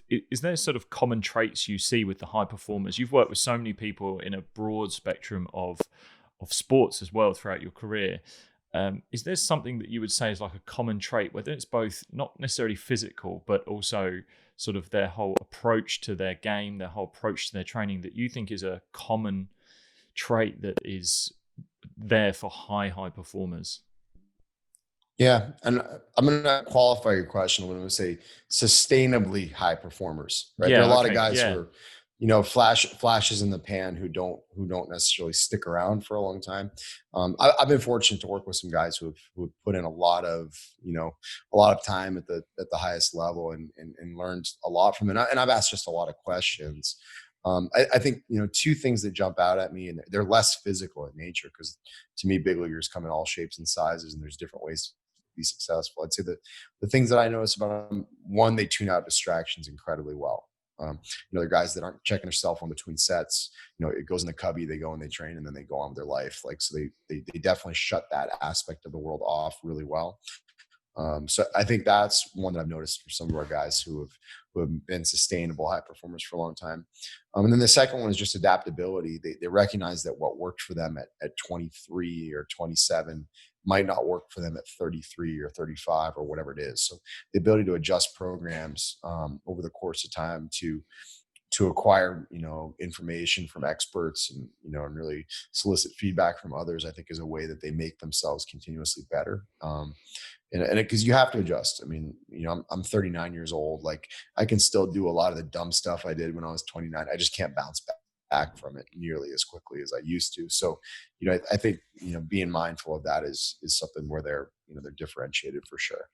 Is there sort of common traits you see with the high performers? You've worked with so many people in a broad spectrum of sports as well throughout your career. Is there something that you would say is like a common trait, whether it's both not necessarily physical, but also sort of their whole approach to their game, their whole approach to their training, that you think is a common trait that is there for high performers? Yeah, and I'm gonna qualify your question when I say sustainably high performers, right? There are a Yeah. lot of Okay. guys who Yeah. are, flashes in the pan who don't necessarily stick around for a long time. I've been fortunate to work with some guys who have put in a lot of time at the highest level and learned a lot from it. And I've asked just a lot of questions. I think two things that jump out at me, and they're less physical in nature because to me, big leaguers come in all shapes and sizes, and there's different ways be successful. I'd say that the things that I notice about them, one, they tune out distractions incredibly well. They're guys that aren't checking their cell phone between sets. It goes in the cubby, they go and they train, and then they go on with their life. Like, so they definitely shut that aspect of the world off really well. So I think that's one that I've noticed for some of our guys who have been sustainable high performers for a long time. And then the second one is just adaptability. They recognize that what worked for them at 23 or 27 might not work for them at 33 or 35 or whatever it is. So the ability to adjust programs over the course of time to acquire information from experts and really solicit feedback from others, I think is a way that they make themselves continuously better. And because you have to adjust. I mean, I'm 39 years old. Like, I can still do a lot of the dumb stuff I did when I was 29. I just can't bounce back from it nearly as quickly as I used to. So, I think being mindful of that is something where they're differentiated for sure.